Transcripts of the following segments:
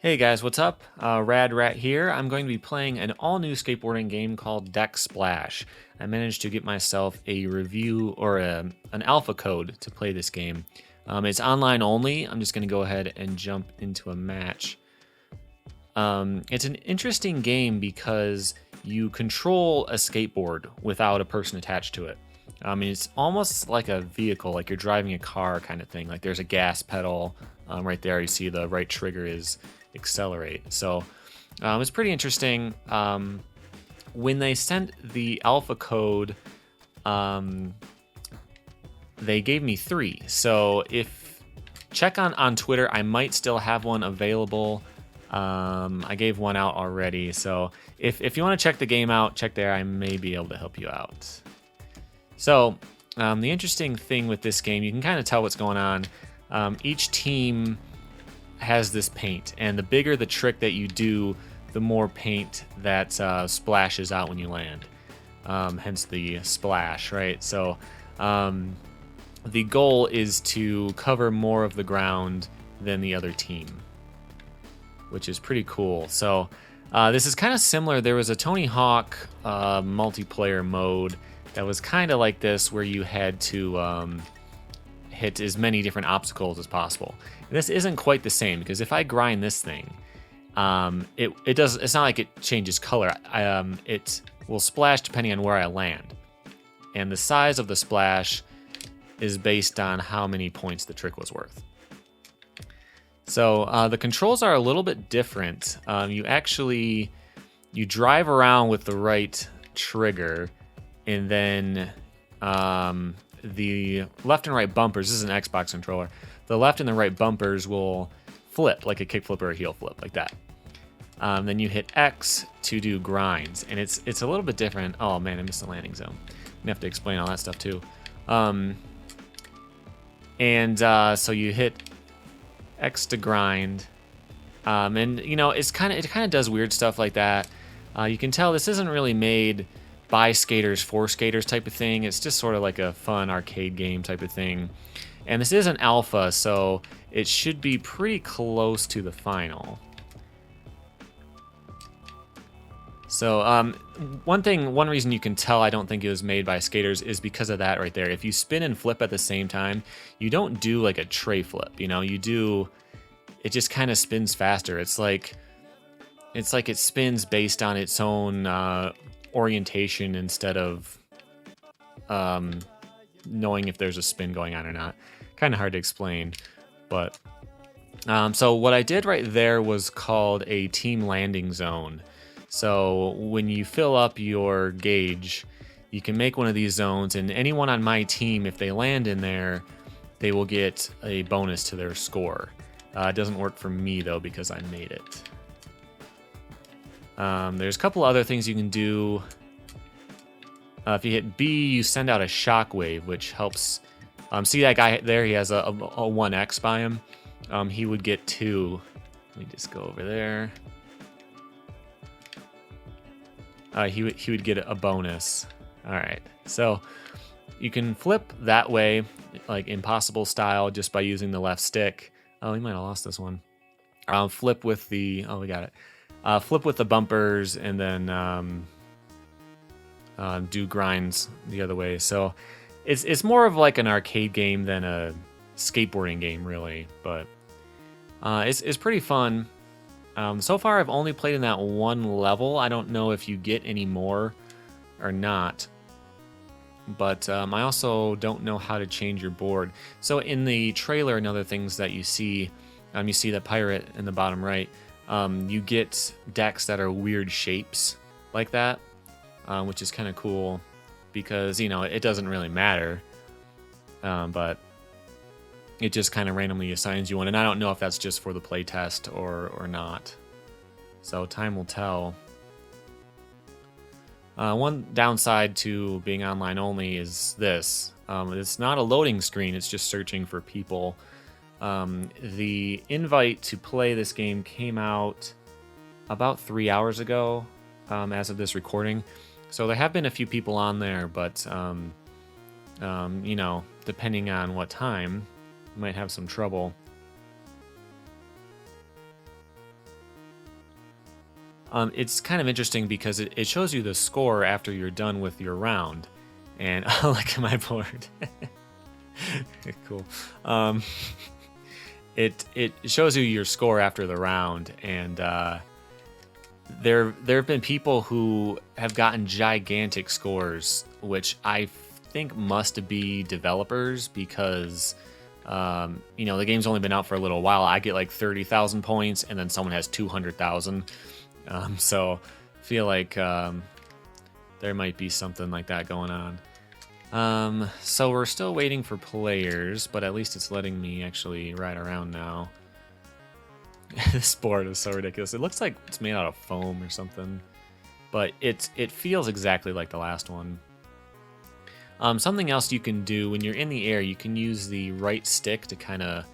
Hey guys, what's up? Rad Rat here. I'm going to be playing an all-new skateboarding game called Deck Splash. I managed to get myself a review or an alpha code to play this game. It's online only. I'm just going to go ahead and jump into a match. It's an interesting game because you control a skateboard without a person attached to it. It's almost like a vehicle, like you're driving a car kind of thing. Like there's a gas pedal right there. You see the right trigger is accelerate. So it's pretty interesting. When they sent the alpha code, they gave me 3. So if check on Twitter, I might still have one available. I gave one out already. So if you want to check the game out, check there. I may be able to help you out. So the interesting thing with this game, you can kind of tell what's going on. Each team has this paint, and the bigger the trick that you do, the more paint that splashes out when you land. Hence the splash, right? So the goal is to cover more of the ground than the other team, which is pretty cool. So this is kind of similar. There was a Tony Hawk multiplayer mode that was kind of like this, where you had to hit as many different obstacles as possible. And this isn't quite the same, because if I grind this thing, it's not like it changes color. It will splash depending on where I land, and the size of the splash is based on how many points the trick was worth. So the controls are a little bit different. You drive around with the right trigger, and then the left and right bumpers, this is an Xbox controller, the left and the right bumpers will flip like a kickflip or a heel flip, like that. Then you hit X to do grinds, and it's a little bit different. Oh man, I missed the landing zone. I'm gonna have to explain all that stuff too. So you hit X to grind, and you know it kind of does weird stuff like that. You can tell this isn't really made by skaters for skaters type of thing. It's just sort of like a fun arcade game type of thing. And this is an alpha, so it should be pretty close to the final. So one reason you can tell I don't think it was made by skaters is because of that right there. If you spin and flip at the same time, you don't do like a tray flip, you know, it just kind of spins faster. It's like it spins based on its own orientation instead of knowing if there's a spin going on or not. Kind of hard to explain, but so what I did right there was called a team landing zone. So when you fill up your gauge, you can make one of these zones, and anyone on my team, if they land in there, they will get a bonus to their score. It doesn't work for me though, because I made it. There's a couple other things you can do. If you hit B, you send out a shockwave, which helps. See that guy there? He has a 1x by him. He would get 2. Let me just go over there. He would get a bonus. All right, so you can flip that way, like impossible style, just by using the left stick. Oh, we might have lost this one. Flip with the. Oh, we got it. Flip with the bumpers, and then do grinds the other way. So it's more of like an arcade game than a skateboarding game, really. But it's pretty fun. So far, I've only played in that one level. I don't know if you get any more or not. But I also don't know how to change your board. So in the trailer and other things that you see the pirate in the bottom right. You get decks that are weird shapes like that, which is kind of cool because, you know, it doesn't really matter, but it just kind of randomly assigns you one, and I don't know if that's just for the play test or not. So time will tell. One downside to being online only is this. It's not a loading screen, it's just searching for people. The invite to play this game came out about 3 hours ago, as of this recording. So there have been a few people on there, but you know, depending on what time, you might have some trouble. It's kind of interesting because it shows you the score after you're done with your round. And oh, look at my board. Cool. It shows you your score after the round, and there have been people who have gotten gigantic scores, which I think must be developers because the game's only been out for a little while. I get like 30,000 points, and then someone has 200,000. So I feel like there might be something like that going on. So we're still waiting for players, but at least it's letting me actually ride around now. This board is so ridiculous. It looks like it's made out of foam or something, but it feels exactly like the last one. Something else you can do when you're in the air, you can use the right stick to kind of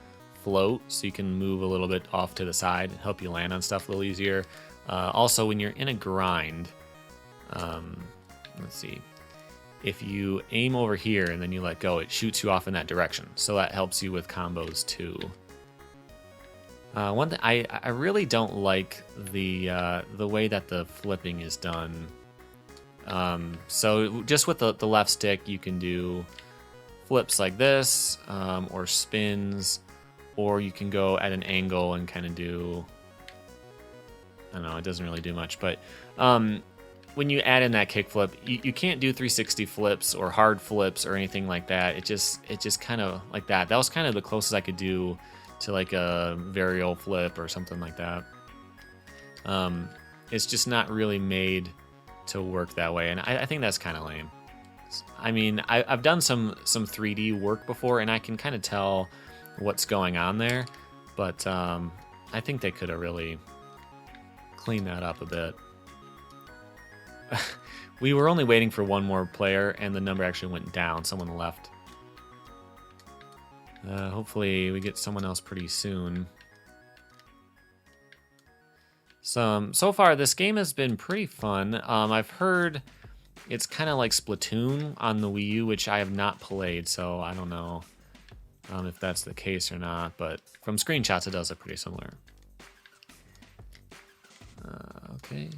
float, so you can move a little bit off to the side and help you land on stuff a little easier. Also, when you're in a grind, let's see, if you aim over here and then you let go, it shoots you off in that direction, so that helps you with combos too. One thing I really don't like the way that the flipping is done. So just with the left stick, you can do flips like this, or spins, or you can go at an angle and kind of do, I don't know, it doesn't really do much, but when you add in that kickflip, you can't do 360 flips or hard flips or anything like that. It just kind of like that. That was kind of the closest I could do to like a varial flip or something like that. It's just not really made to work that way, and I think that's kind of lame. I mean, I've done some 3D work before, and I can kind of tell what's going on there, but I think they could have really cleaned that up a bit. We were only waiting for one more player, and the number actually went down. Someone left. Hopefully we get someone else pretty soon. So far, this game has been pretty fun. I've heard it's kind of like Splatoon on the Wii U, which I have not played, so I don't know if that's the case or not, but from screenshots, it does look pretty similar. Okay.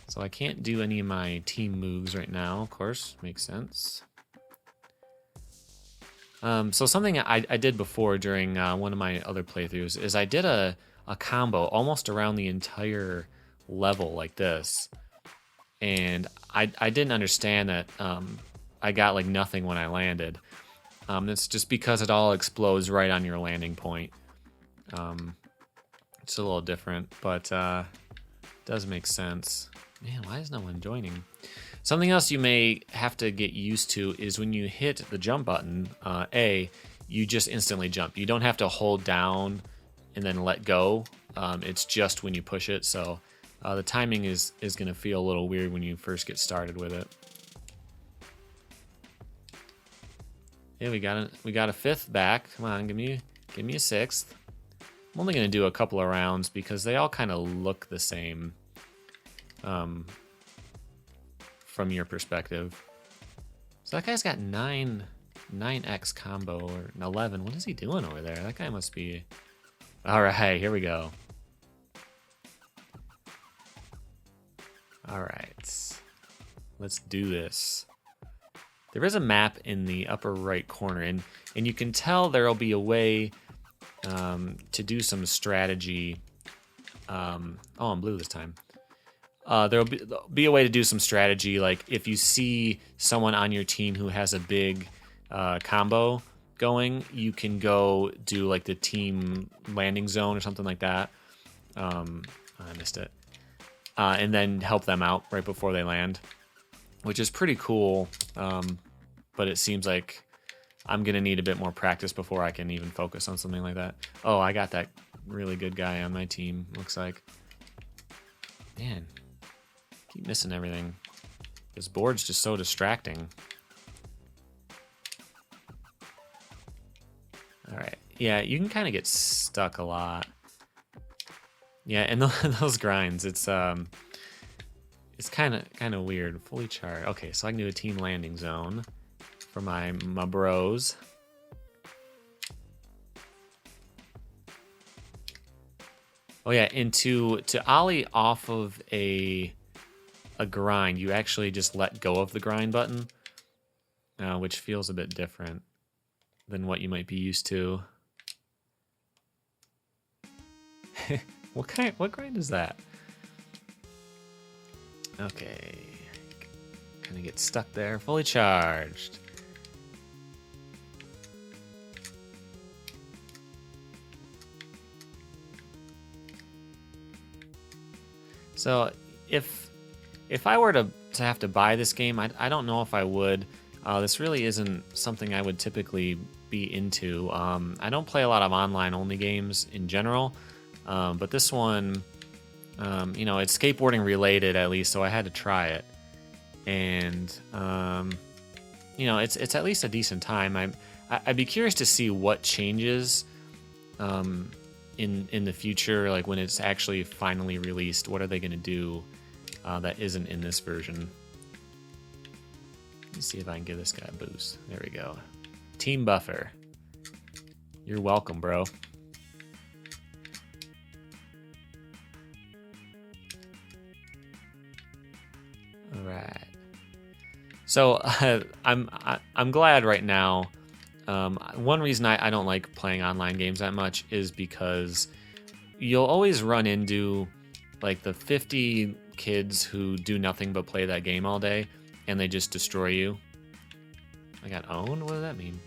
So I can't do any of my team moves right now, of course, makes sense. So something I did before during one of my other playthroughs is I did a combo almost around the entire level like this, and I didn't understand that I got like nothing when I landed. It's just because it all explodes right on your landing point. It's a little different, but it does make sense. Man, why is no one joining? Something else you may have to get used to is when you hit the jump button, you just instantly jump. You don't have to hold down and then let go. It's just when you push it, so the timing is going to feel a little weird when you first get started with it. Yeah, we got a fifth back. Come on, give me a sixth. I'm only going to do a couple of rounds because they all kind of look the same. From your perspective. So that guy's got 9x combo, or an 11. What is he doing over there? That guy must be... All right, here we go. All right, let's do this. There is a map in the upper right corner, and you can tell there'll be a way to do some strategy. Oh, I'm blue this time. There'll be a way to do some strategy, like if you see someone on your team who has a big combo going, you can go do like the team landing zone or something like that. I missed it. And then help them out right before they land, which is pretty cool. But it seems like I'm going to need a bit more practice before I can even focus on something like that. Oh, I got that really good guy on my team, looks like. Man. Keep missing everything. This board's just so distracting. All right. Yeah, you can kind of get stuck a lot. Yeah, and those grinds, it's kind of weird. Fully charged. Okay, so I can do a team landing zone for my bros. Oh yeah, and to ollie off of a grind, you actually just let go of the grind button, which feels a bit different than what you might be used to. What grind is that? Okay. Kind of get stuck there. Fully charged. So if I were to have to buy this game, I don't know if I would. This really isn't something I would typically be into. I don't play a lot of online only games in general, but this one, you know, it's skateboarding related at least, so I had to try it. And you know, it's at least a decent time. I'd be curious to see what changes in the future, like when it's actually finally released. What are they going to do that isn't in this version? Let's see if I can give this guy a boost. There we go. Team Buffer. You're welcome, bro. All right. So I'm glad right now. One reason I don't like playing online games that much is because you'll always run into like the 50 kids who do nothing but play that game all day, and they just destroy you. I got owned? What does that mean?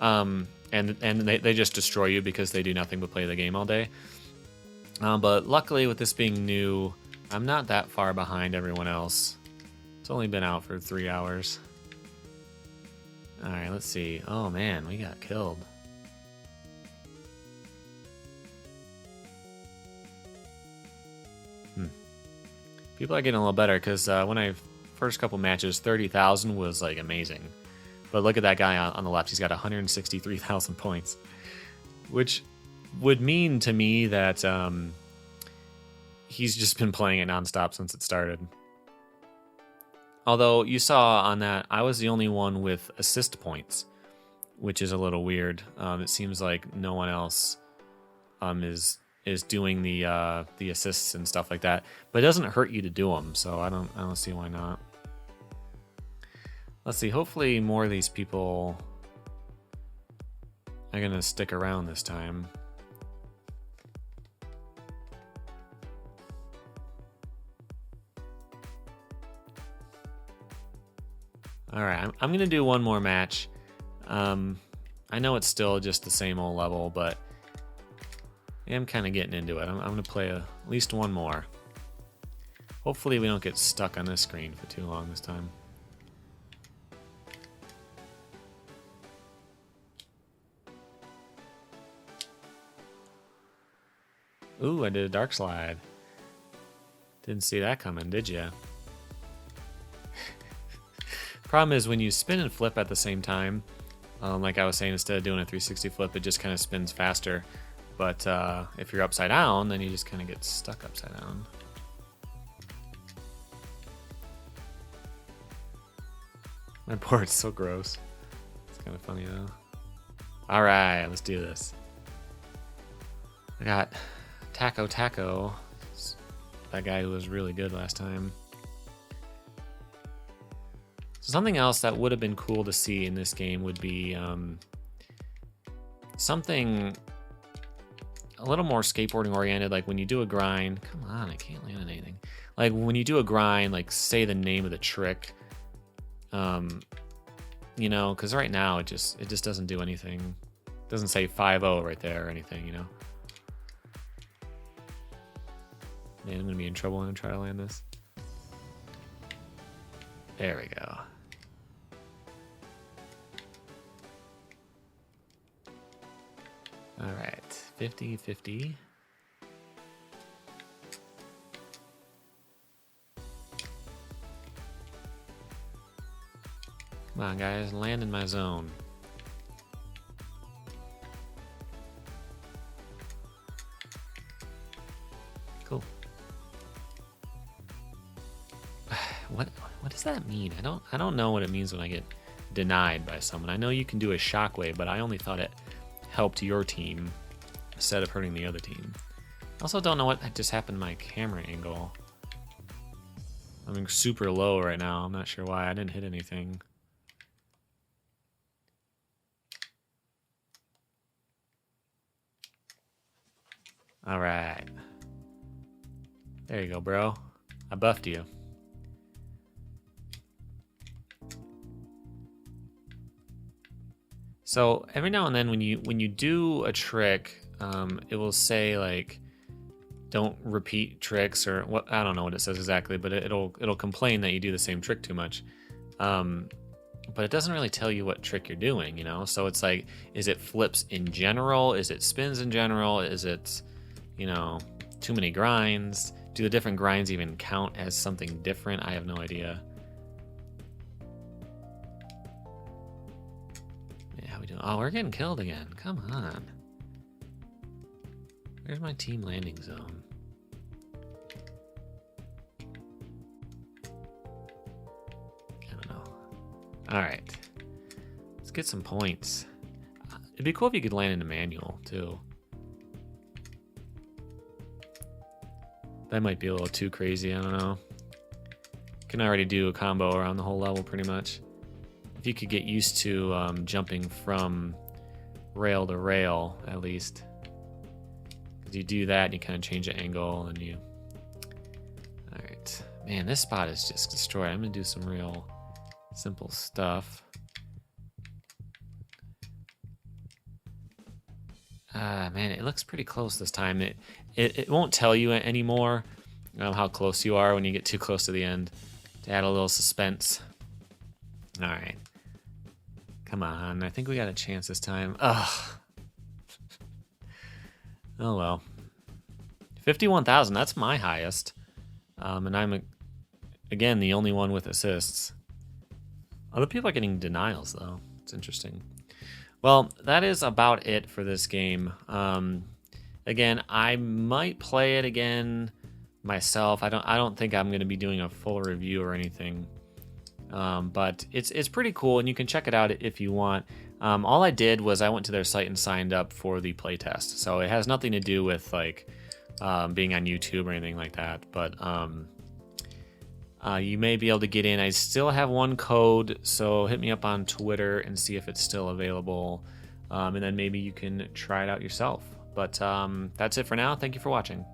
And they just destroy you because they do nothing but play the game all day. But luckily with this being new, I'm not that far behind everyone else. It's only been out for 3 hours. All right, let's see. Oh man, we got killed. People are getting a little better because when I first couple matches, 30,000 was like amazing. But look at that guy on the left. He's got 163,000 points, which would mean to me that he's just been playing it nonstop since it started. Although you saw on that, I was the only one with assist points, which is a little weird. It seems like no one else is doing the assists and stuff like that. But it doesn't hurt you to do them, so I don't see why not. Let's see. Hopefully, more of these people are gonna stick around this time. All right, I'm gonna do one more match. I know it's still just the same old level, but I'm kind of getting into it. I'm gonna play at least one more. Hopefully we don't get stuck on this screen for too long this time. Ooh, I did a dark slide. Didn't see that coming, did ya? Problem is when you spin and flip at the same time, like I was saying, instead of doing a 360 flip, it just kind of spins faster. But if you're upside down, then you just kind of get stuck upside down. My board's so gross. It's kind of funny though. All right, let's do this. I got Taco, that guy who was really good last time. So something else that would have been cool to see in this game would be something a little more skateboarding oriented, like when you do a grind. Come on, I can't land on anything. Like when you do a grind, like say the name of the trick. You know, because right now it just doesn't do anything. It doesn't say 5-0 right there or anything, you know. Man, I'm gonna be in trouble when I try to land this. There we go. All right, 50-50. Come on, guys, land in my zone. Cool. What does that mean? I don't know what it means when I get denied by someone. I know you can do a shockwave, but I only thought it helped your team instead of hurting the other team. Also don't know what just happened to my camera angle. I'm super low right now. I'm not sure why. I didn't hit anything. All right. There you go, bro. I buffed you. So every now and then when you do a trick, it will say like, don't repeat tricks, or what, I don't know what it says exactly, but it'll complain that you do the same trick too much. But it doesn't really tell you what trick you're doing, you know? So it's like, is it flips in general? Is it spins in general? Is it, you know, too many grinds? Do the different grinds even count as something different? I have no idea. Yeah, how we doing? Oh, we're getting killed again. Come on. Where's my team landing zone? I don't know. All right. Let's get some points. It'd be cool if you could land in a manual, too. That might be a little too crazy, I don't know. You can already do a combo around the whole level, pretty much. If you could get used to jumping from rail to rail, at least. Because you do that, and you kind of change the angle, and you... Alright. Man, this spot is just destroyed. I'm going to do some real simple stuff. Man, it looks pretty close this time. It won't tell you anymore how close you are when you get too close to the end, to add a little suspense. All right. Come on. I think we got a chance this time. Ugh. Oh, well. 51,000. That's my highest. And I'm, again, the only one with assists. Other people are getting denials, though. It's interesting. Well, that is about it for this game. Again, I might play it again myself. I don't think I'm going to be doing a full review or anything. But it's pretty cool, and you can check it out if you want. All I did was I went to their site and signed up for the playtest. So it has nothing to do with like being on YouTube or anything like that. But you may be able to get in. I still have one code, so hit me up on Twitter and see if it's still available. And then maybe you can try it out yourself. But that's it for now. Thank you for watching.